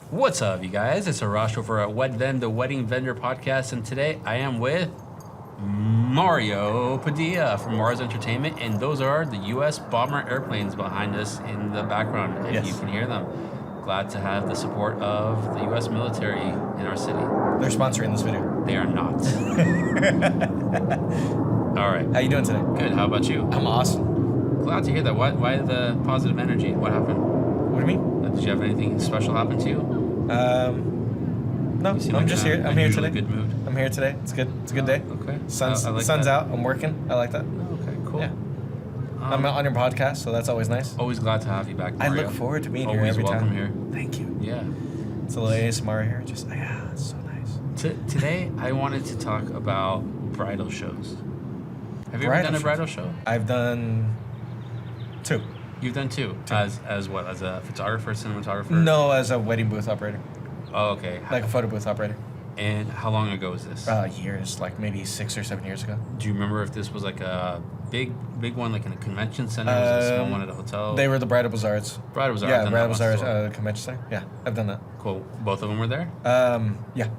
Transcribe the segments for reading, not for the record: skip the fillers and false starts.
What's up, you guys? It's Arash over at What Then, the Wedding Vendor Podcast, and today I am with Mario Padilla from Mars Entertainment, and those are the U.S. bomber airplanes behind us in the background, if you can hear them. Glad to have the support of the U.S. military in our city. They're sponsoring this video. They are not. All right. How you doing today? Good. How about you? I'm awesome. Glad to hear that. Why the positive energy? What happened? What do you mean? Did you have anything special happen to you? No, You I'm just here. I'm here today. Good mood. I'm here today. It's good. It's a good day. Okay. Sun's I like sun's that. out. I'm working. I like that. Okay, cool. Yeah. I'm on your podcast, so that's always nice. Always glad to have you back, I Mario. look forward to being here Always every welcome time. here. Thank you. Yeah. It's a little ASMR here. Just it's so nice. Today, I wanted to talk about bridal shows. Have you ever done a bridal show? I've done 2. You've done two. As what? As a photographer, cinematographer? No, as a wedding booth operator, Oh, okay. like a photo booth operator. And how long ago was this? Years, like maybe 6 or 7 years ago. Do you remember if this was like a big one, like in a convention center, or was it a small one at a hotel? They were the Bridal Bazaars. Bridal Bazaar. Yeah, Bridal Bazaars convention center. Yeah, I've done that. Cool. Both of them were there? Yeah,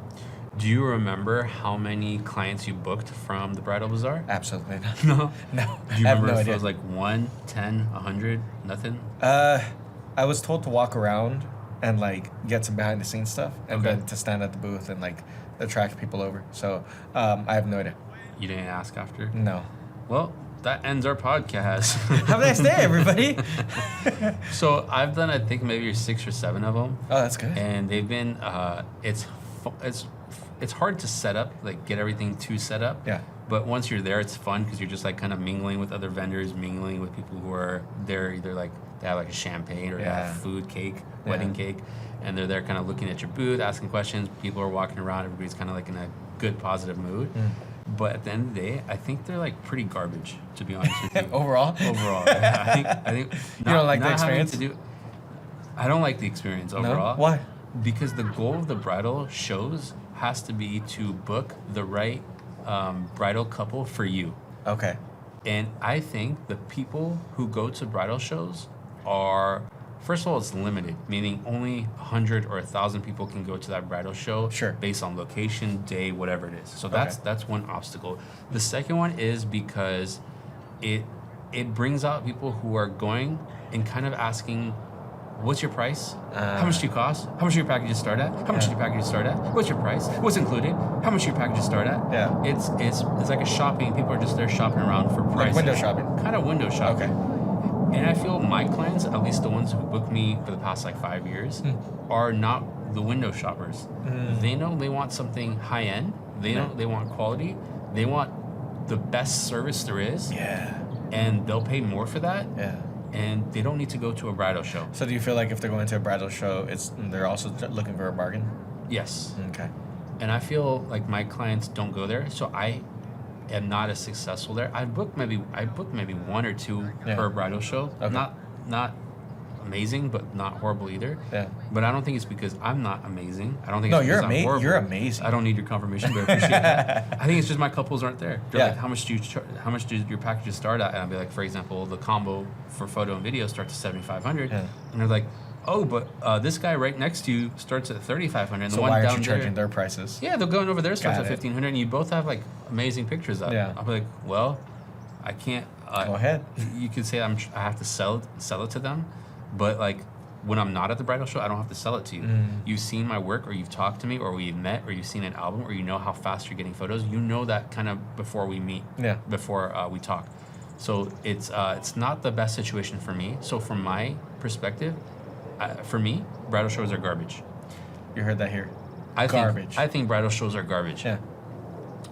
Do you remember how many clients you booked from the Bridal Bazaar? absolutely not. No. No, Do you I have remember no if idea. it was like 1, 10, 100, nothing? I was told to walk around and like get some behind the scenes stuff, and Okay. then to stand at the booth and like attract people over. So I have no idea. You didn't ask after? No. Well, that ends our podcast. Have a nice day, everybody. So I've done, I think, maybe 6 or 7 of them, Oh, that's good. and they've been. It's hard to set up, like get everything to set up. Yeah. But once you're there, it's fun because you're just like kind of mingling with other vendors, mingling with people who are there, either like they have like a champagne or they Yeah. have food, cake, wedding cake, and they're there kind of looking at your booth, asking questions. People are walking around. Everybody's kind of like in a good, positive mood. But at the end of the day, I think they're like pretty garbage, to be honest with you. Overall. Overall, yeah, I think. You don't like the not having experience? I don't like the experience overall. No? Why? Because the goal of the bridal shows has to be to book the right bridal couple for you. Okay. And I think the people who go to bridal shows are, first of all, it's limited, meaning only 100 or 1,000 people can go to that bridal show. Sure. Based on location, day, whatever it is. So Okay. that's one obstacle. The second one is because it brings out people who are going and kind of asking, what's your price? How much do you cost? How much do your packages start at? How much do your packages start at? What's your price? What's included? How much do your packages start at? Yeah. It's like a shopping. People are just there shopping around for prices. Like window shopping. Kind of window shopping. Okay. And I feel my clients, at least the ones who book me for the past like 5 years, are not the window shoppers. They know they want something high end. They know they want quality. They want the best service there is. Yeah. And they'll pay more for that. Yeah. And they don't need to go to a bridal show. So do you feel like if they're going to a bridal show, they're also looking for a bargain? Yes. Okay. And I feel like my clients don't go there, so I am not as successful there. I booked maybe 1 or 2 per bridal show. Okay. Not amazing, but not horrible either. Yeah. But I don't think it's because I'm not amazing. I don't think No, it's because you're I'm horrible. You're amazing. I don't need your confirmation, but I appreciate that. I think it's just my couples aren't there. They're Yeah. like, how much do your packages start at? And I'll be like, for example, the combo for photo and video starts at $7,500. Yeah. And they're like, oh, but this guy right next to you starts at $3,500. And So the one why aren't down you charging their prices? Yeah, they're going over there starts Got at it. $1,500, and you both have like amazing pictures up. Yeah. I'll be like, well, I can't. Go ahead. You could say I have to sell it to them, but like when I'm not at the bridal show, I don't have to sell it to you. You've seen my work, or you've talked to me, or we've met, or you've seen an album, or you know how fast you're getting photos. You know that kind of before we meet. Yeah. Before we talk. So it's not the best situation for me. So from my perspective, for me, bridal shows are garbage. You heard that here. I Garbage. think bridal shows are garbage. Yeah.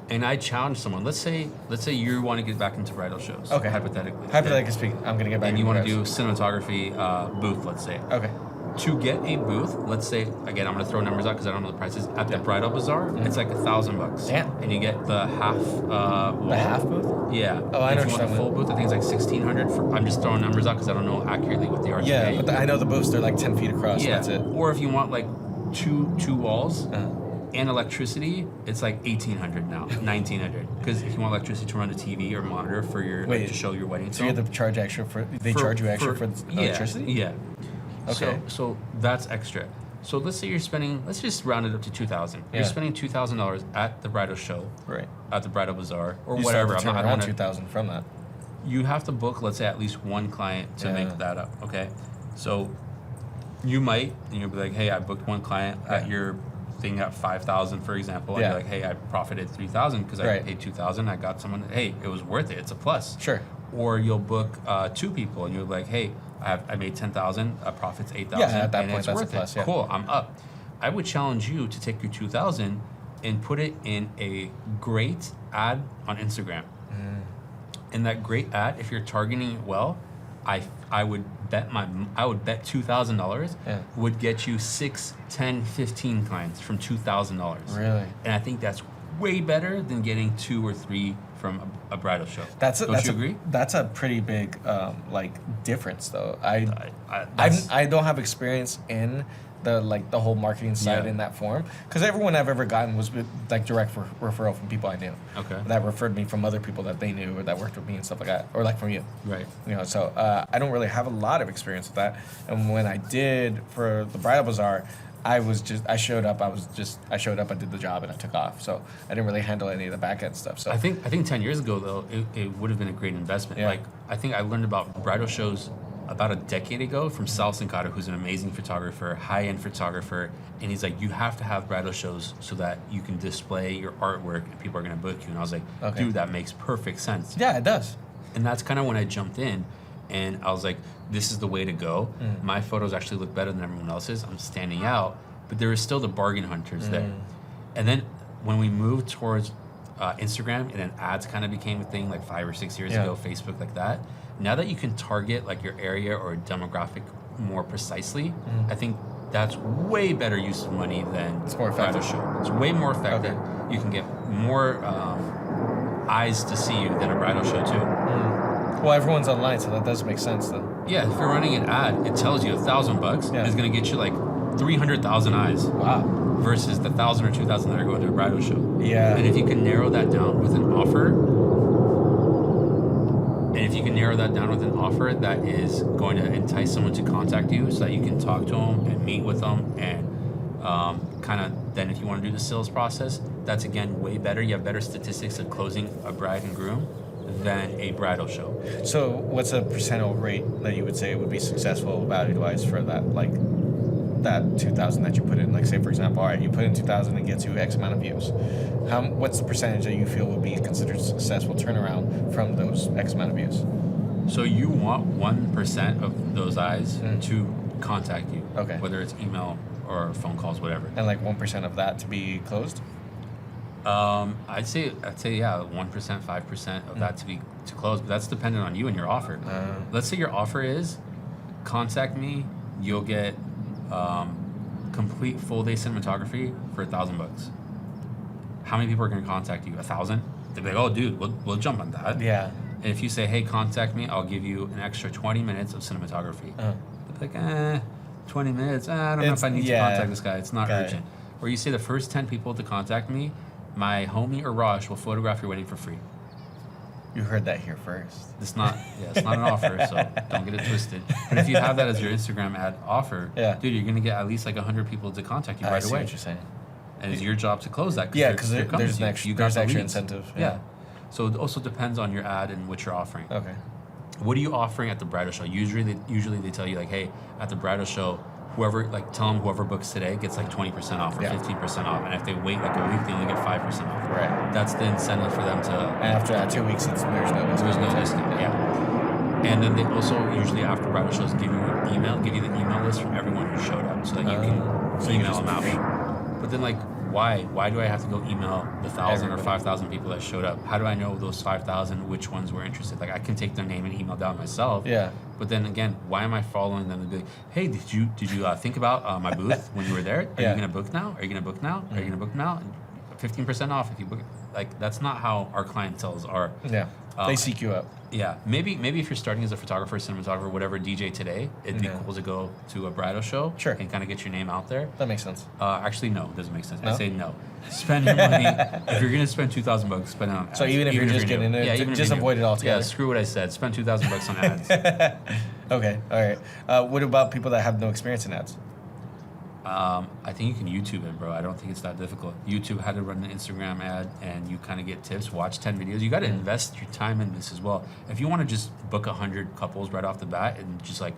And I challenge someone. Let's say you want to get back into bridal shows. Okay. Hypothetically. Hypothetically speaking, I'm gonna get back. And you into want to guys. do cinematography booth, let's say. Okay. To get a booth, let's say, again, I'm going to throw numbers out because I don't know the prices. At the Bridal Bazaar, it's like $1,000. Damn. And you get the half wall. The half booth? Yeah. Oh, I If know you what want the you're full booth, I think it's like $1,600. I'm just throwing numbers out because I don't know accurately what they are Yeah, today. but I know the booths, they're like 10 feet across. Yeah. That's it. Or if you want like two walls Uh-huh. and electricity, it's like $1,800 now, $1,900. Because if you want electricity to run the TV or monitor for your Wait, like, to show your wedding So you film, have to charge extra for, they charge you extra for yeah, electricity? Yeah. Okay. So that's extra. So let's say you're spending, let's just round it up to $2,000. You're spending $2,000 at the bridal show, Right. at the bridal bazaar, or You whatever. Still have to I turn don't around wanna, 2,000 from that. you have to book, let's say, at least one client to make that up. Okay, so you might, and you'll be like, hey, I booked one client at your thing at 5,000, for example. And you're like, hey, I profited 3,000 because I paid 2,000. I got someone. Hey, it was worth it. It's a plus. Sure. Or you'll book 2 people, and you're like, hey, I made 10,000. Profit's 8,000. Yeah, at that and point, it's that's worth a plus. it. Yeah. Cool. I'm up. I would challenge you to take your 2,000 and put it in a great ad on Instagram. And that great ad, if you're targeting it well, I would bet $2,000 would get you 6, 10, 15 clients from $2,000. Really? And I think that's way better than getting 2 or 3 from a bridal show. Don't you agree? That's a pretty big difference, though. I don't have experience in the whole marketing side in that form, because everyone I've ever gotten was like direct referral from people I knew. Okay. That referred me from other people that they knew or that worked with me and stuff like that, or like from you. Right. So I don't really have a lot of experience with that. And when I did for the bridal bazaar, I showed up. I did the job, and I took off. So I didn't really handle any of the back end stuff. So I think 10 years ago though, it would have been a great investment. Yeah. Like I think I learned about bridal shows about a decade ago from Sal Sincata, who's an amazing photographer, high-end photographer, and he's like, you have to have bridal shows so that you can display your artwork and people are gonna book you. And I was like, dude, that makes perfect sense. Yeah, it does. And that's kind of when I jumped in, and I was like, this is the way to go. My photos actually look better than everyone else's. I'm standing out, but there is still the bargain hunters there. And then when we moved towards Instagram, and then ads kind of became a thing like 5 or 6 years ago, Facebook, like that. Now that you can target like your area or demographic more precisely, I think that's way better use of money than it's more effective. bridal show. It's way more effective. Okay. You can get more eyes to see you than a bridal show too. Well, everyone's online, so that does make sense then. Yeah, if you're running an ad, it tells you $1,000 is going to get you like 300,000 eyes. Wow. Versus the 1,000 or 2,000 that are going to a bridal show. Yeah. And if you can narrow that down with an offer, that is going to entice someone to contact you, so that you can talk to them and meet with them, and kind of then if you want to do the sales process, that's again way better. You have better statistics of closing a bride and groom than a bridal show. So what's a percentile rate that you would say would be successful value-wise for that, like that 2,000 that you put in? Like say for example, all right, you put in 2,000 and gets you X amount of views. What's the percentage that you feel would be considered successful turnaround from those X amount of views? So you want 1% of those eyes to contact you. Okay. Whether it's email or phone calls, whatever. And like 1% of that to be closed? I'd say yeah, 1%, 5% of that to close, but that's dependent on you and your offer. Let's say your offer is contact me, you'll get complete full day cinematography for $1,000. How many people are going to contact you? 1,000? They'd be like, oh dude, we'll jump on that. Yeah. And if you say, hey, contact me, I'll give you an extra 20 minutes of cinematography. They'd be like, 20 minutes, I don't know if I need to contact this guy. It's not urgent. Or you say the first 10 people to contact me, my homie or Raj will photograph your wedding for free. You heard that here first. It's not an offer, so don't get it twisted. But if you have that as your Instagram ad offer, dude, you're gonna get at least like 100 people to contact you right away. I see what you're saying. And it's your job to close that. Yeah, because there's an extra incentive. Yeah. So it also depends on your ad and what you're offering. Okay. What are you offering at the bridal show? Usually they tell you like, hey, at the bridal show, tell them whoever books today gets like 20% off or 15% off, and if they wait like a week, they only get 5% off. Right. That's the incentive for them to. And after that 2 weeks, there's no discount. There's no discount. Yeah. And then they also usually after bridal shows give you the email list from everyone who showed up, so that you can email them out. But then like, why do I have to go email the 1,000 or 5,000 people that showed up? How do I know those 5,000 which ones were interested? Like I can take their name and email down myself. Yeah. But then again, why am I following them to be like, hey, did you think about my booth when you were there? Are you gonna book now? Are you gonna book now? Are you gonna book now? 15% off if you book. Like that's not how our clienteles are. Yeah. They seek you out. Yeah, maybe if you're starting as a photographer, cinematographer, whatever, DJ today, it'd be cool to go to a bridal show and kind of get your name out there. That makes sense. Actually, no, it doesn't make sense. No? I say no. Spend your money. If you're gonna spend $2,000, spend it on ads. So even if you're just getting it, just avoid it altogether. Yeah, screw what I said. Spend $2,000 on ads. Okay, all right. What about people that have no experience in ads? I think you can YouTube it, bro. I don't think it's that difficult. YouTube how to run an Instagram ad, and you kind of get tips. Watch 10 videos. You got to invest your time in this as well. If you want to just book 100 couples right off the bat and just like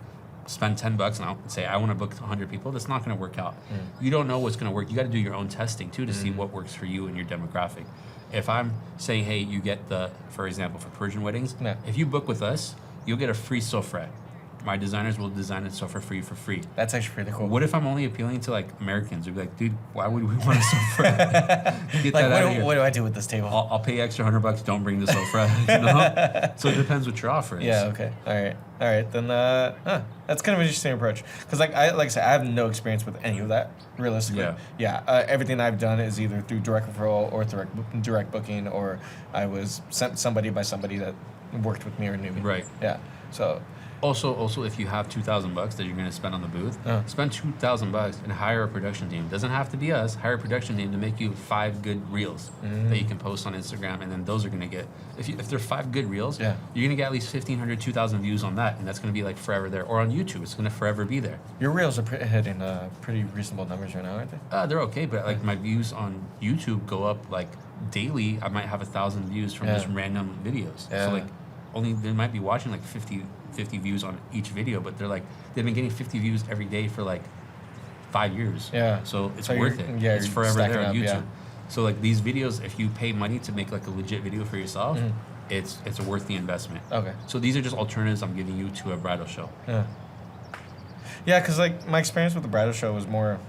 spend $10 and say I want to book 100 people, that's not going to work out. You don't know what's going to work. You got to do your own testing too to see what works for you and your demographic. If I'm saying, hey, you get for example, for Persian weddings, if you book with us, you'll get a free sofra. My designers will design it for you for free. That's actually pretty cool. What if I'm only appealing to like Americans? They'd be like, dude, why would we want a sofra? Get that out of here. What do I do with this table? I'll pay you extra $100. Don't bring the sofra. You know? So it depends what your offer is. Yeah. Okay. All right. Then that's kind of an interesting approach. Because like I said, I have no experience with any of that realistically. Yeah. Everything I've done is either through direct referral or direct booking, or I was sent somebody by somebody that worked with me or knew me. Right. Yeah. So. Also, if you have $2,000 that you're going to spend on the booth, spend $2,000 and hire a production team. Doesn't have to be us. Hire a production team to make you 5 good reels that you can post on Instagram, and then those are going to get if they're 5 good reels, you're going to get at least 1,500, 2,000 views on that, and that's going to be like forever there. Or on YouTube, it's going to forever be there. Your reels are hitting pretty reasonable numbers right now, aren't they? They're okay, but like my views on YouTube go up like daily. I might have 1,000 views from just random videos. So like they might be watching like 50 views on each video, but they've been getting 50 views every day for like 5 years. Yeah. So it's worth it. Yeah, it's forever there on YouTube. Yeah. So like these videos, if you pay money to make like a legit video for yourself, it's a worth the investment. Okay. So these are just alternatives I'm giving you to a bridal show. Yeah. Yeah, because like my experience with the bridal show was more.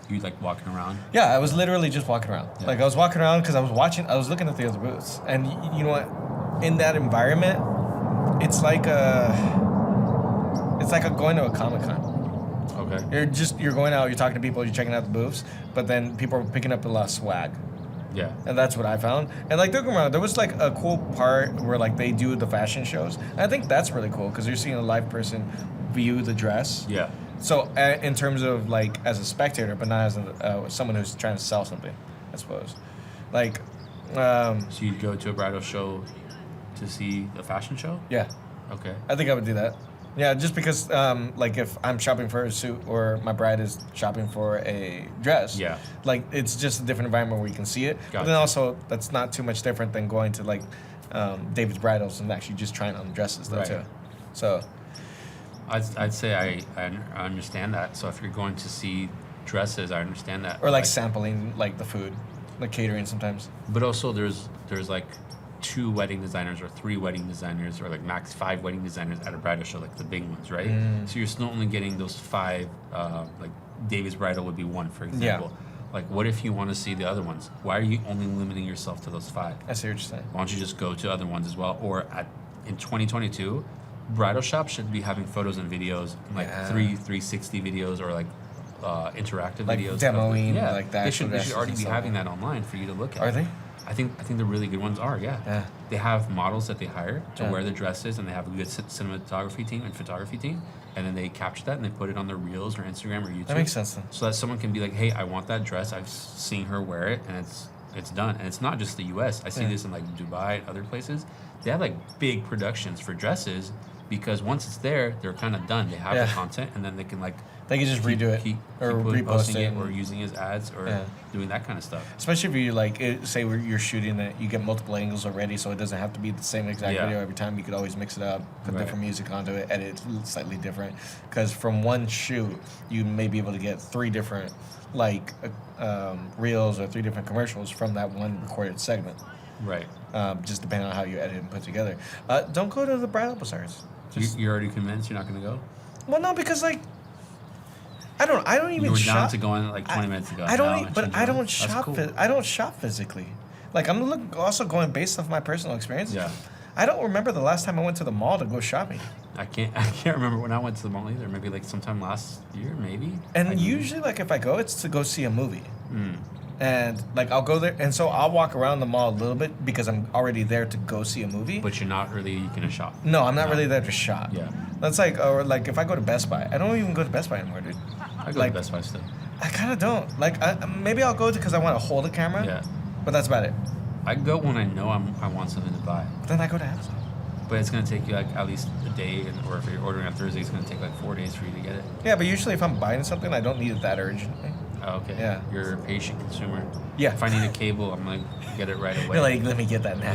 You like walking around? Yeah, I was literally just walking around. Yeah. Like I was walking around because I was looking at the other booths, and you know what? In that environment, it's like going to a Comic-Con. Okay. You're going out, you're talking to people, you're checking out the booths, but then people are picking up a lot of swag. Yeah. And that's what I found. And like don't get me wrong, there was like a cool part where like they do the fashion shows. And I think that's really cool because you're seeing a live person view the dress. Yeah. So in terms of like as a spectator, but not as someone who's trying to sell something, I suppose. Like. So you'd go to a bridal show to see a fashion show? Yeah. Okay. I think I would do that. Yeah, just because, like, if I'm shopping for a suit or my bride is shopping for a dress, like, it's just a different environment where you can see it. Gotcha. But then also, that's not too much different than going to, like, David's Bridals and actually just trying on dresses, though, too. So. I'd say I understand that. So if you're going to see dresses, I understand that. Or, like sampling, like, the food, like catering sometimes. But also, there's like, 2 wedding designers or 3 wedding designers or like max 5 wedding designers at a bridal show, like the big ones, right? So you're still only getting those 5, like David's Bridal would be 1, for example. Yeah. Like what if you want to see the other ones? Why are you only limiting yourself to those 5? I see what you're saying. Why don't you just go to other ones as well? Or in 2022, bridal shops should be having photos and videos, like 360 videos or like interactive like videos. Demoing, like that. They should already be having that online for you to look at. Are they? I think the really good ones are, yeah. They have models that they hire to wear the dresses, and they have a good cinematography team and photography team, and then they capture that and they put it on their Reels or Instagram or YouTube. That makes sense then. So that someone can be like, hey, I want that dress. I've seen her wear it, and it's done. And it's not just the U.S. I see this in like Dubai and other places. They have like big productions for dresses because once it's there, they're kind of done. They have the content, and then they can like. They can just redo it or reposting it or using as ads or doing that kind of stuff. Especially if you like say you're shooting it, you get multiple angles already, so it doesn't have to be the same exact video every time. You could always mix it up, put different music onto it, edit it slightly different. Because from one shoot, you may be able to get 3 different like reels or 3 different commercials from that one recorded segment. Right. Just depending on how you edit and put together. Don't go to the bridal bazaars. You're already convinced you're not going to go? Well, no, because like. I don't even you were shop. Down to going like 20 minutes ago. I don't shop. Cool. I don't shop physically. Like I'm also going based off my personal experience. Yeah. I don't remember the last time I went to the mall to go shopping. I can't remember when I went to the mall either. Maybe like sometime last year, maybe. And usually, like if I go, it's to go see a movie. And like I'll go there, and so I'll walk around the mall a little bit because I'm already there to go see a movie. But you're not really gonna shop. No, I'm not really there to shop. Yeah. That's like, or like if I go to Best Buy, I don't even go to Best Buy anymore, dude. I go to Best Buy still. I kind of don't. Like maybe I'll go because I want to hold a camera. Yeah. But that's about it. I go when I know I want something to buy. Then I go to Amazon. But it's gonna take you like at least a day, or if you're ordering on Thursday, it's gonna take like 4 days for you to get it. Yeah, but usually if I'm buying something, I don't need it that urgently. Oh, okay. Yeah. You're a patient consumer. Yeah. If I need a cable, I'm like, get it right away. You're like, let me get that now.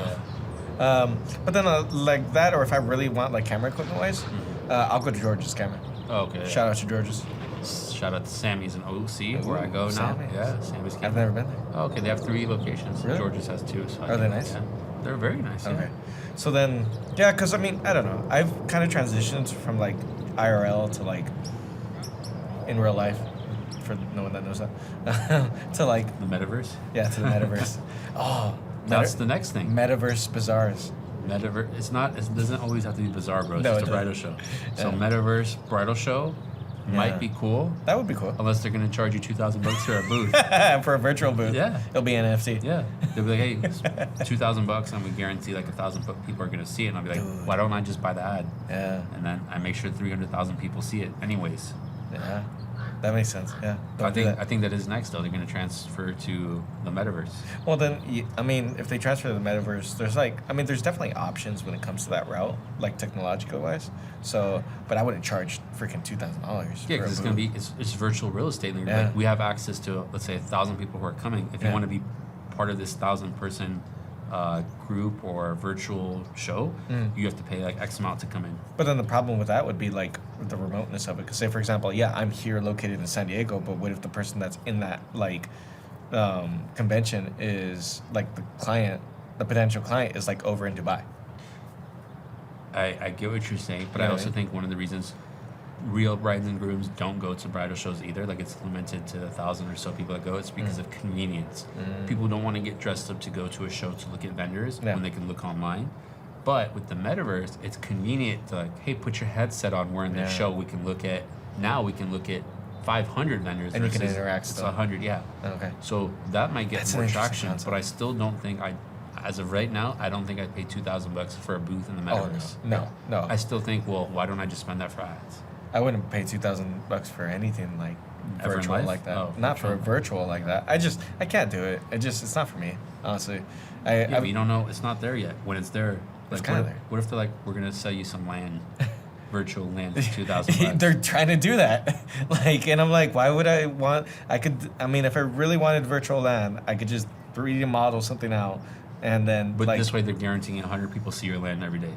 Yeah. But then like that, or if I really want like camera equipment wise, I'll go to George's Camera. Oh, okay. Shout out to George's. Shout out to Sammy's in OC, where I go Sammy's. now. Yeah, Sammy's. I've never been there. Oh, okay, they have 3 locations. Really? George's has 2. So Are they nice? Yeah. They're very nice. Okay. Yeah. So then, yeah, because I mean, I don't know. I've kind of transitioned from like IRL to like in real life, for no one that knows that, to like, The Metaverse. yeah, to the metaverse. Oh, That's the next thing. Metaverse bazaars. Metaverse. It doesn't always have to be bizarre, bro. It's No, just it a bridal doesn't. show. So Yeah. Metaverse bridal show Yeah. might be cool, That would be cool. unless they're gonna charge you $2,000 for a booth. For a virtual booth. Yeah. It'll be NFT. Yeah, they'll be like, hey, it's $2,000, and we guarantee like 1,000 people are gonna see it. And I'll be like, Dude. why don't I just buy the ad? Yeah. And then I make sure 300,000 people see it, anyways. Yeah. That makes sense. Yeah. I Don't do think that. I think that is next though. They're gonna transfer to the Metaverse. Well, then, I mean, if they transfer to the metaverse, there's definitely options when it comes to that route, like technological wise. So, but I wouldn't charge freaking $2,000. Yeah, because it's gonna be it's virtual real estate. Like, Yeah. we have access to, let's say, 1,000 people who are coming. If you Yeah. want to be part of this 1,000-person group or virtual show, you have to pay like X amount to come in. But then the problem with that would be like the remoteness of it. Because say, for example, yeah, I'm here located in San Diego, but what if the person that's in that like convention is like the potential client is like over in Dubai? I get what you're saying, but You I know what I also mean? think one of the reasons real brides and grooms don't go to bridal shows either, like it's limited to 1,000 or so people that go, it's because of convenience. People don't want to get dressed up to go to a show to look at vendors Yeah. when they can look online. But with the Metaverse, it's convenient to like, hey, put your headset on, we're in the Yeah. show, we can look at 500 vendors And you can versus interact it's still. 100, yeah. Okay. So that might get That's an more interesting traction, concept. but I still don't think as of right now, I don't think I'd pay $2,000 for a booth in the Oh Metaverse. no. I still think, well, why don't I just spend that for ads? I wouldn't pay $2,000 for anything like Ever in virtual life? like that. Oh, Not for a virtual. virtual like that. I can't do it. It's not for me, honestly. Yeah, but you don't know, it's not there yet. When it's there, It's like, kinda what, there. what if they're like, we're gonna sell you some land, virtual land for $2,000? They're trying to do that. Like, and I'm like, why would I want? I mean, if I really wanted virtual land, I could just 3D model something out, and then But like, this way, they're guaranteeing 100 people see your land every day.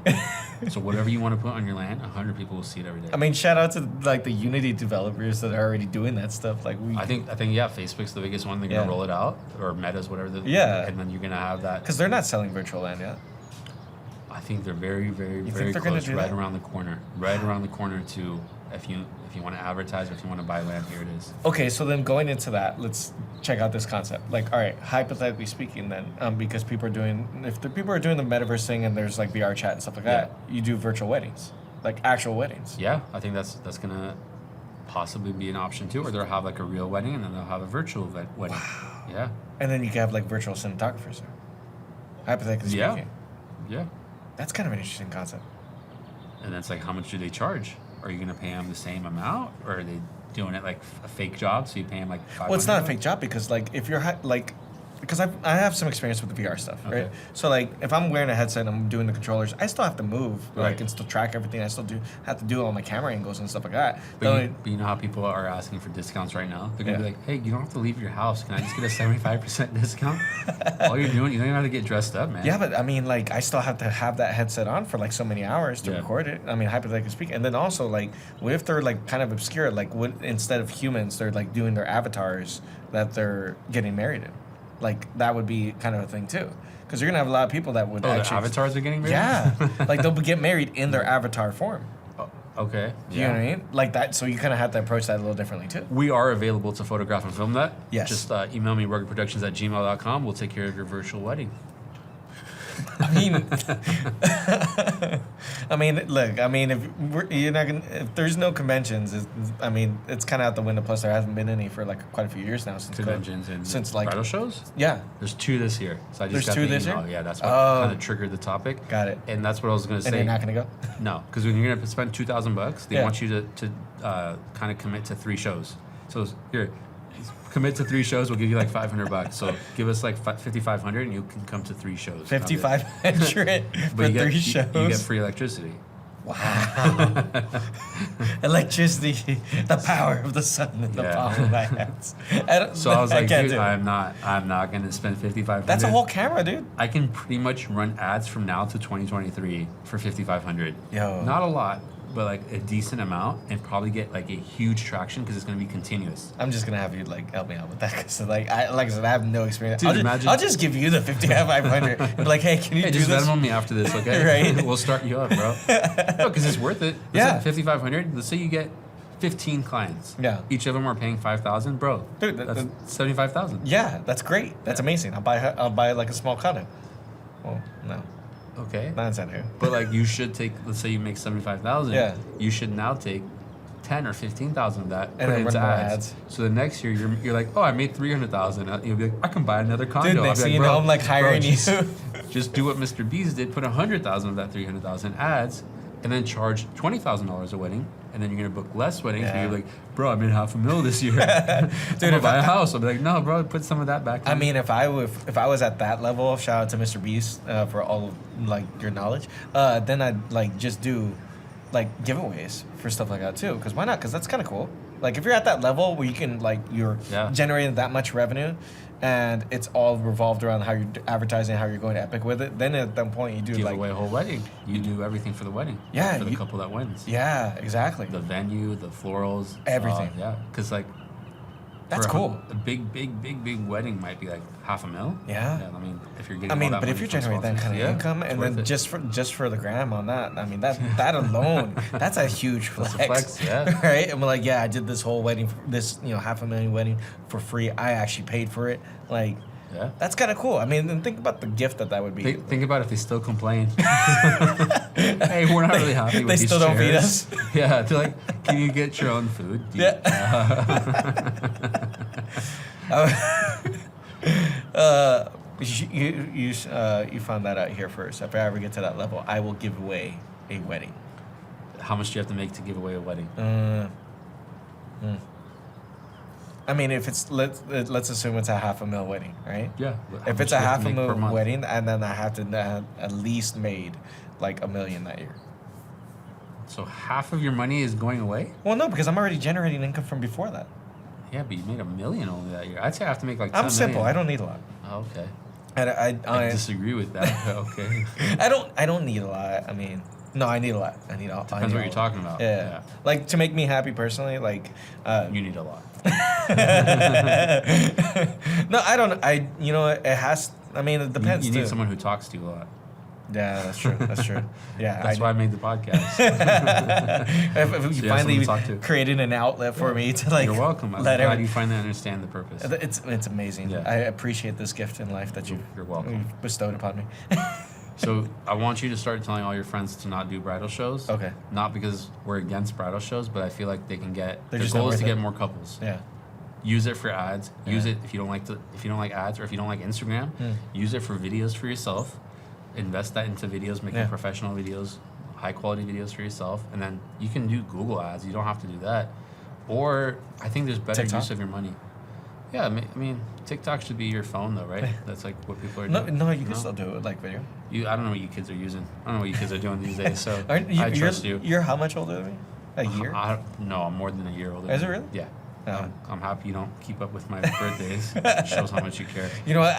So whatever you want to put on your land, 100 people will see it every day. I mean, shout out to like the Unity developers that are already doing that stuff. Like I think yeah, Facebook's the biggest one. They're gonna Yeah. roll it out, or Meta's, whatever. Yeah. And then you're gonna have that. because they're not selling virtual land yet. I think they're very, very, think very they're gonna close, do right that? around the corner. Right around the corner to if you want to advertise or if you want to buy land, here it is. Okay, so then going into that, let's check out this concept. Like, all right, hypothetically speaking, then, because if the people are doing the metaverse thing and there's like VR chat and stuff like that, you do virtual weddings, like actual weddings. Yeah, I think that's gonna possibly be an option too, or they'll have like a real wedding and then they'll have a virtual wedding. Yeah, And then you can have like virtual cinematographers there. Hypothetically Yeah. speaking. yeah. That's kind of an interesting concept. And then it's like, how much do they charge? Are you gonna pay them the same amount, or are they doing it like a fake job? So you pay them like $500? Well, it's not a fake job because like if you're because I have some experience with the VR stuff, right? Okay. So like if I'm wearing a headset and I'm doing the controllers, I still have to move, Right. like and still track everything. I still have to do all my camera angles and stuff like that. But you know how people are asking for discounts right now? They're gonna be Yeah. like, hey, you don't have to leave your house. Can I just get a 75% discount? All you're doing, you don't even have to get dressed up, man. Yeah, but I mean, like, I still have to have that headset on for like so many hours to Yeah. record it. I mean, hypothetically speaking, and then also like, what if they're like kind of obscure? Like, what instead of humans, they're like doing their avatars that they're getting married in? Like, that would be kind of a thing too, because you're gonna have a lot of people that would Oh, the actually avatars are getting married? Yeah, like they'll get married in their avatar form. Oh, okay. You know what I mean? Like that. So you kind of have to approach that a little differently too. We are available to photograph and film that. Yes. Just email me, ruggedproductions@gmail.com. We'll take care of your virtual wedding. I mean, look. I mean, if there's no conventions, it's kind of out the window. Plus, there hasn't been any for like quite a few years now since Conventions and since like bridal shows? yeah, There's 2 this year. So I just There's got 2 the this year? email. Yeah, that's what Oh. kind of triggered the topic. got it. And that's what I was going to And say. you're not gonna go. No, because when you're gonna spend $2,000, they Yeah. want you to kind of commit to 3 shows. So here, commit to 3 shows, we'll give you like $500. So give us like 5,500, and you can come to 3 shows. 5,500 for 3 shows. You get free electricity. Wow. Electricity, the power of the sun in the palm of my hands. So I was like, dude, I'm not gonna spend 5,500. That's a whole camera, dude. I can pretty much run ads from now to 2023 for 5,500. Yo. Not a lot, but like a decent amount, and probably get like a huge traction because it's gonna be continuous. I'm just gonna have you like help me out with that because like I said I have no experience. Dude, I'll just give you the 5,500 and be like, hey, can you do just this? Venmo me after this, okay? Right. We'll start you up, bro. No, because it's worth it. Yeah. 5,500. Let's say you get 15 clients. Yeah. Each of them are paying 5,000, bro. Dude, that's 75,000. Yeah, that's great. That's amazing. I'll buy like a small condo. Well, no. Okay. Not in San Diego. But like you should take, let's say you make 75,000. Yeah. You should now take 10 or 15,000 of that, And put then it into run more ads. ads. So the next year you're like, oh, I made 300,000. You'll be like, I can buy another condo. Dude, I'll next be thing like, you know, bro, I'm like hiring you. Just do what Mr. Beast did. Put 100,000 of that 300,000 ads, and then charge $20,000 a wedding. And then you're gonna book less weddings. Yeah. But you're like, bro, I made $500,000 this year. Dude, I'm gonna if buy a house. I'll be like, no, bro, put some of that back. I mean, if I was at that level, shout out to Mr. Beast for all of like your knowledge. Then I'd like just do like giveaways for stuff like that too. Because why not? Because that's kind of cool. Like if you're at that level where you can like you're generating that much revenue, and it's all revolved around how you're advertising, how you're going to Epic with it. Then at that point you do give like away a whole wedding. You do everything for the wedding. Yeah, for the couple that wins. Yeah, exactly. The venue, the florals, Everything. Yeah, because like that's cool. A big wedding might be like $500,000. Yeah. I mean, if you're getting. I mean, all that but if money you're from generating that sponsors, kind of income, and then just for the gram on that, I mean that alone, that's a huge flex. That's a flex, yeah. Right? And we're like, yeah, I did this whole wedding, this $500,000 wedding for free. I actually paid for it. Like, yeah, that's kind of cool. I mean, and think about the gift that would be. Think about if they still complain. Hey, we're not really happy with they these still don't feed chairs. us. Yeah, they're like, can you get your own food? You found that out here first. If I ever get to that level, I will give away a wedding. How much do you have to make to give away a wedding? I mean, if it's let's assume it's a $500,000 wedding, right? Yeah. If it's a $500,000 wedding, and then I have to have at least made like $1 million that year. So half of your money is going away? Well, no, because I'm already generating income from before that. Yeah, but you made $1 million only that year. I'd say I have to make like. $10 I'm simple. million. I don't need a lot. Oh, okay. And I disagree with that. But okay. I don't need a lot. I mean, no, I need a lot. Depends what you're talking about. Yeah. Like to make me happy personally, like. You need a lot. No, I don't. It has. I mean, it depends. You need someone who talks to you a lot. Yeah, that's true. That's true. Yeah, that's why I made the podcast. if you finally created an outlet for me to like. You're welcome. I'm glad you finally understand the purpose. It's amazing. Yeah. I appreciate this gift in life that you're welcome. You've bestowed upon me. So I want you to start telling all your friends to not do bridal shows. Okay. Not because we're against bridal shows, but I feel like they can get. Their goal is to get more couples. Yeah. Use it for ads. Yeah. Use it if you don't like ads, or if you don't like Instagram. Use it for videos for yourself. Invest that into videos, making professional videos, high quality videos for yourself, and then you can do Google ads. You don't have to do that. Or I think there's better use of your money. Yeah, I mean, TikTok should be your phone though, right? That's like what people are doing. No, you can still do it like video. I don't know what you kids are using. I don't know what you kids are doing these days. So I trust you. You're how much older than me? A year? No, I'm more than a year older. Is it really? Yeah. Oh. I'm happy you don't keep up with my birthdays. Shows how much you care. You know what?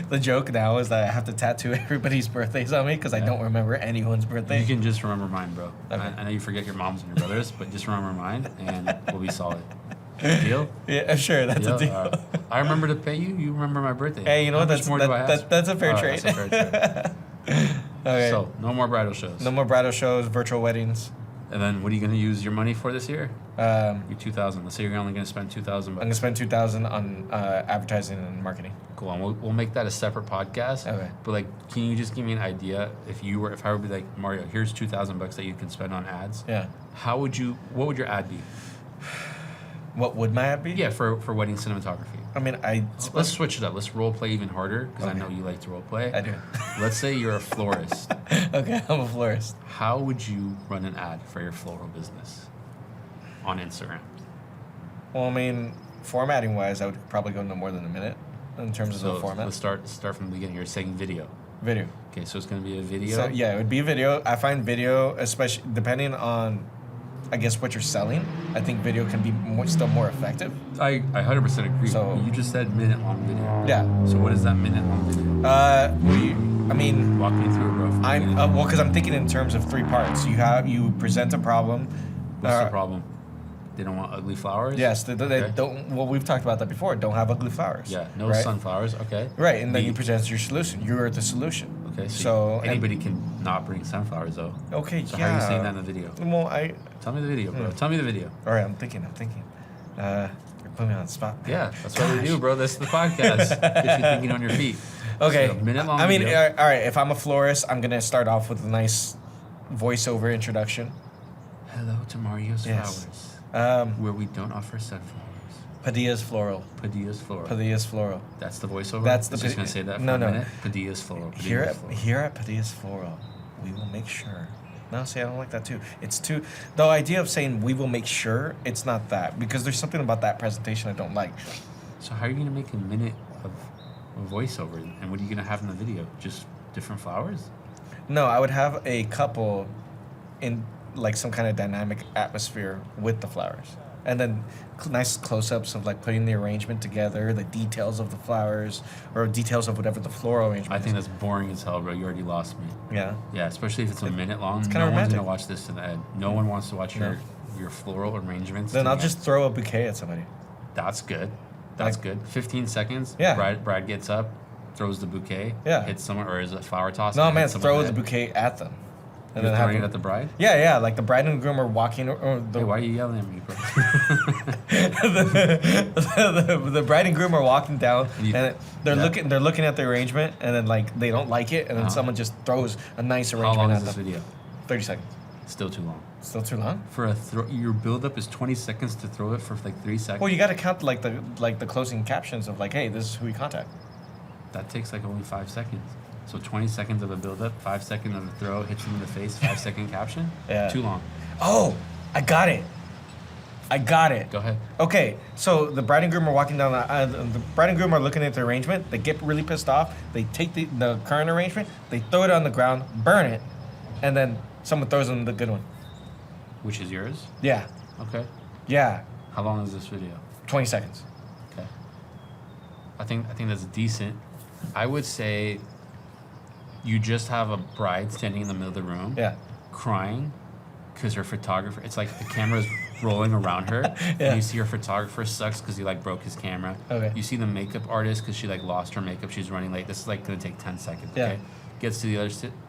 The joke now is that I have to tattoo everybody's birthdays on me because I don't remember anyone's birthday. You can just remember mine, bro. Okay. I know you forget your mom's and your brother's, but just remember mine, and we'll be solid. Deal? Yeah, sure. That's a deal. I remember to pay you. You remember my birthday. Hey, you know what? That's a fair That's trade. a fair trade. Okay. So no more bridal shows. No more bridal shows. Virtual weddings. And then what are you going to use your money for this year? Your 2,000. Let's say you're only going to spend 2,000 bucks. I'm going to spend 2,000 on advertising and marketing. Cool. And we'll make that a separate podcast. Okay. But like, can you just give me an idea if I would be like, Mario, here's 2,000 bucks that you can spend on ads. Yeah. What would your ad be? What would my ad be? Yeah, for wedding cinematography. I mean, let's switch it up. Let's role play even harder because I know you like to role play. I do. Let's say you're a florist. Okay, I'm a florist. How would you run an ad for your floral business on Instagram? Well, I mean, formatting wise, I would probably go no more than a minute in terms of the format. Let's start from the beginning. You're saying video. Video. Okay, so it's gonna be a video. So yeah, it would be video. I find video, especially depending on, I guess, what you're selling. I think video can be still more effective. I 100% agree. So- You just said minute long video. Yeah. So what is that minute long video? I mean, Walk me through it, bro. I'm well because I'm thinking in terms of 3 parts. You present a problem. What's the problem? They don't want ugly flowers? Yes, they Okay. don't. Well, we've talked about that before. Don't have ugly flowers. Yeah, no right? sunflowers. Okay. Right, and then you present your solution. You're the solution. Okay, So anybody can not bring sunflowers though. Okay, So yeah. how are you saying that in the video? Well, Tell me the video, bro. Tell me the video. All right, I'm thinking. You're putting me on the spot. Man. Yeah, that's what we do, bro. This is the podcast. Get you thinking on your feet. Okay. So, minute long I mean, video. all right. If I'm a florist, I'm gonna start off with a nice voiceover introduction. Hello to Mario's Yes. Flowers, where we don't offer sunflowers. Padilla's floral. Padilla's floral. Padilla's floral. That's the voiceover. That's the Just Padi- gonna say that for no, a no. minute. Padilla's floral. Here Padilla's at floral. here at Padilla's floral, we will make sure. No, see, I don't like that too. It's too. The idea of saying we will make sure, it's not that because there's something about that presentation I don't like. So how are you gonna make a minute of voiceover, and what are you gonna have in the video? Just different flowers? No, I would have a couple in like some kind of dynamic atmosphere with the flowers. And then nice close-ups of like putting the arrangement together, the details of the flowers, or details of whatever the floral arrangement I think is. that's boring as hell, bro. You already lost me. Yeah. Yeah, especially if it's a minute long. it's No kinda one's romantic. gonna watch this to the end. No one wants to watch No. your floral arrangements. Then to I'll the just end. throw a bouquet at somebody. That's good. That's Like- good. 15 seconds. Yeah. Bride gets up, throws the bouquet. Yeah. Hits someone, or is it a flower toss? No, and man, hits someone's throw the head? bouquet at them. And You're then have throwing it them, at the bride. yeah, like the bride and groom are walking, or the, Hey, why are you yelling at me, bro? the bride and groom are walking down, You- and they're yeah. looking at the arrangement, and then like they don't like it, and then Uh-huh. someone just throws a nice How arrangement long at is this them. video? 30 seconds. Still too long. Still too long? For a your build up is 20 seconds to throw it for like 3 seconds. Well, you got to count like the closing captions of like, hey, this is who we contact. That takes like only 5 seconds. So 20 seconds of a build up, 5 seconds of a throw, hits him in the face, 5-second caption. Yeah. Too long. Oh, I got it. Go ahead. Okay, so the bride and groom are walking down the bride and groom are looking at the arrangement. They get really pissed off. They take the current arrangement, they throw it on the ground, burn it, and then someone throws them the good one. Which is yours? Yeah, Okay. yeah, How long is this video? 20 seconds. Okay. I think that's decent. I would say you just have a bride standing in the middle of the room, Yeah, crying because her photographer. It's like the camera's rolling around her, Yeah. and you see her photographer sucks because he like broke his camera. Okay. You see the makeup artist because she like lost her makeup. She's running late. This is like gonna take 10 seconds. Yeah. Okay. Gets to the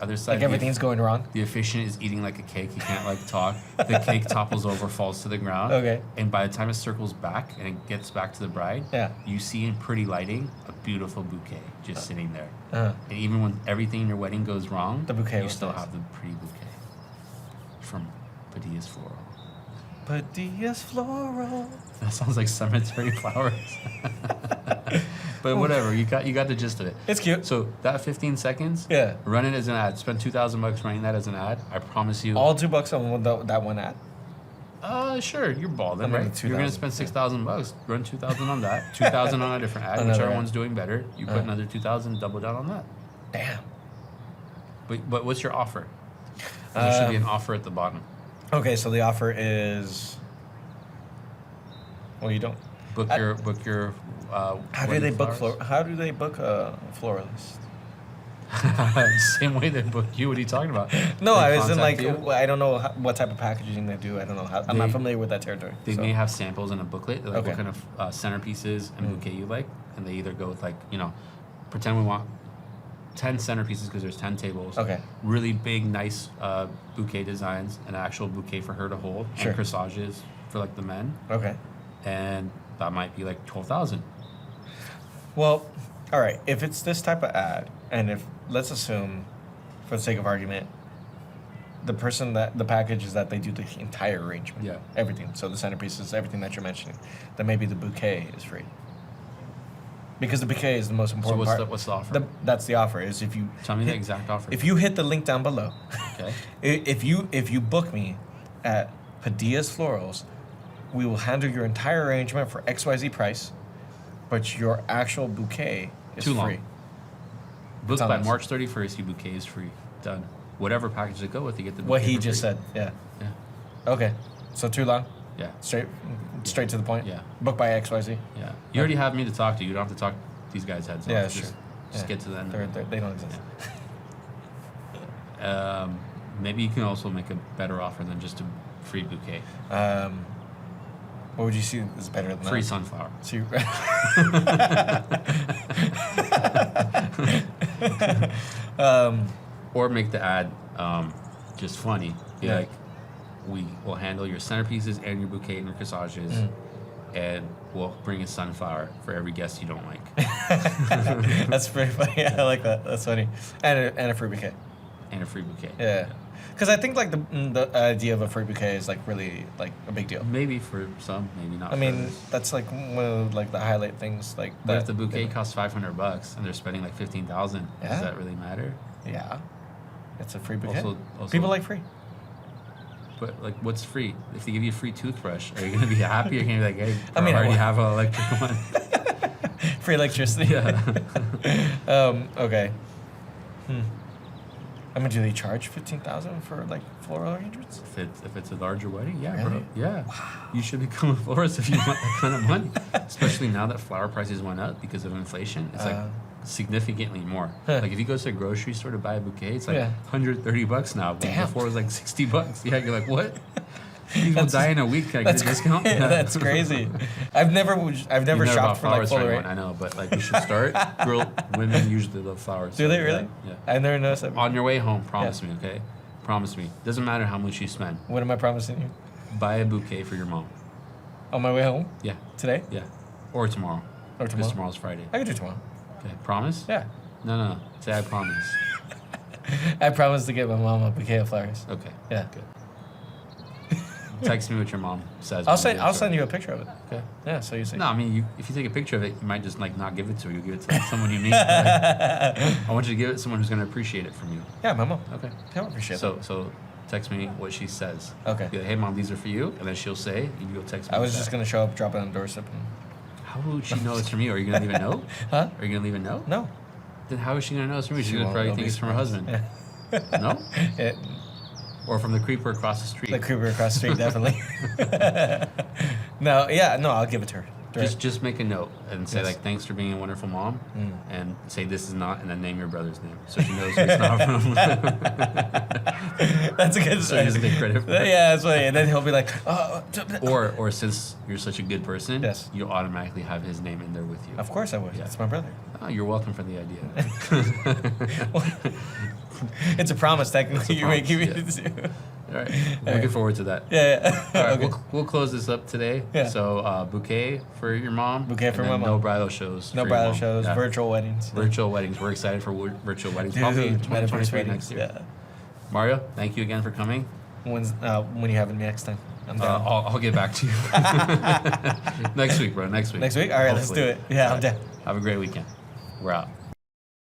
other side. like everything's going wrong. The officiant is eating like a cake. He can't like talk. The cake topples over, falls to the ground. Okay. And by the time it circles back and it gets back to the bride, Yeah. you see in pretty lighting a beautiful bouquet just sitting there. Uh, And even when everything in your wedding goes wrong, The bouquet you was still nice. have the pretty bouquet from Padilla's Floral. Padilla's floral. That sounds like cemetery flowers. But whatever, you got the gist of it. It's cute. So that 15 seconds, Yeah. run it as an ad. Spend $2,000 running that as an ad. I promise you. All $2 on that one ad. Sure, you're balling, I mean, right? You're gonna 2,000, spend $6,000. Run 2,000 on that. 2,000 on a different ad. Another Whichever ad. one's doing better, you put another 2,000. Double down on that. Damn. But what's your offer? There should be an offer at the bottom. Okay, so the offer is. Well, you don't. Book your. How do they book How do they book a florist? Same way they book you. What are you talking about? No, They I was in contact like you? I don't know what type of packaging they do. I don't know how. I'm not They- familiar with that territory. They so. may have samples in a booklet, like Okay. what kind of centerpieces and bouquet you like, and they either go with like pretend we want 10 centerpieces because there's 10 tables. Okay. Really big, nice bouquet designs, an actual bouquet for her to hold, Sure. and corsages for like the men, Okay. and that might be like 12,000. Well, all right. If it's this type of ad, and if let's assume, for the sake of argument, the package is that they do the entire arrangement. Yeah. Everything. So the centerpieces, everything that you're mentioning, then maybe the bouquet is free. Because the bouquet is the most So important part. what's the offer? That's the offer. Is if you Tell me the hit- exact offer. If you hit the link down below, Okay. if you book me at Padilla's Florals, we will handle your entire arrangement for XYZ price, but your actual bouquet is Too long. free. Book It's on by us. March 31st, your bouquet is free. Done. Whatever package they go with, you get the bouquet What he for just free. said, yeah. Yeah. Okay, so too long? Yeah. Straight to the point? Yeah. Book by XYZ? Yeah. You already have me to talk to. You don't have to talk these guys' heads off. Yeah, Just sure. Yeah. get to the end. They don't exist. Maybe you can also make a better offer than just a free bouquet. What would you see is better than Free that? sunflower. So you- Or make the ad just funny. Be Yeah. like, we will handle your centerpieces and your bouquet and your corsages, and we'll bring a sunflower for every guest you don't like. That's pretty funny. I like that. That's funny. And a free bouquet. And a free bouquet. Yeah. Because I think like the idea of a free bouquet is like really like a big deal. Maybe for some, maybe not. I for mean, others. that's like one of like the highlight things. Like, But that, if the bouquet costs $500 and they're spending like $15,000, Yeah. does that really matter? yeah, it's a free bouquet. Also, People like free. But like, what's free? If they give you a free toothbrush, are you gonna be happy? Or can you be like, hey, I mean, I I already would. have an electric one? Free electricity. Yeah. Okay. I mean, do they charge $15,000 for like floral arrangements? If it's a larger wedding, yeah, Really? bro. Yeah. You should become a florist if you want that kind of money. Especially now that flower prices went up because of inflation. It's like significantly more. Huh. Like if you go to a grocery store to buy a bouquet, it's like Yeah. $130 now. But Damn. before it was like $60. Yeah, you're like, what? People die in a week. Can I get a discount? That's crazy. I've never You've never shopped bought for like flowers for floral. anyone, I know, but like you should start. Women usually love flowers. Do so, they really? Yeah. I never noticed that. On your way home, promise me, okay? Promise me. Doesn't matter how much you spend. What am I promising you? Buy a bouquet for your mom. On my way home Yeah, today yeah. Or tomorrow. or Because tomorrow? tomorrow's Friday. I can do tomorrow. Okay, promise? Yeah. No. Say I promise. I promise to get my mom a bouquet of flowers. Okay. Yeah. Good. Text me what your mom says. I'll send you a picture of it. Okay. Yeah, so you see. No, I mean, if you take a picture of it, you might just like not give it to her. You'll give it to like, someone you meet. I want you to give it to someone who's gonna appreciate it from you. Yeah, my mom. Okay. I appreciate that. So text me what she says. Okay. Be like, hey mom, these are for you, and then she'll say, and you'll text me. I was back. just gonna show up, drop it on the doorstep. How would she know it's from you? Are you gonna leave a note? Huh? Are you gonna leave a note? No. Then how is she gonna know it's from you? She's gonna won't. probably It'll think be it's from her surprised. husband. No? Yeah. Or from the creeper across the street. The creeper across the street, definitely. No, I'll give it to her. Direct. Just make a note and say Yes. like, thanks for being a wonderful mom, and say this is not, and then name your brother's name so she knows who it's not from. That's a good. So he doesn't take credit for it. Yeah, that's funny. And then he'll be like, oh. Or since you're such a good person, Yes. you'll automatically have his name in there with you. Of course I would. Yeah. That's my brother. Oh, you're welcome for the idea. It's a promise, technically. It's a You're making me promise, do. All right, looking forward to that. Yeah. All right, Okay. we'll close this up today. Yeah. So bouquet for your mom. Bouquet for and then my No mom. bridal shows. No for your bridal mom. shows, Yeah. virtual weddings. Virtual weddings. We're excited for virtual weddings. Dude, Probably Metaverse 2023 weddings. next year. Yeah. Mario, thank you again for coming. When you having me next time? I'm down. I'll get back to you next week, bro. Next week. Next week? All right, let's Hopefully. do it. Yeah, All I'm right. down. Have a great weekend. We're out.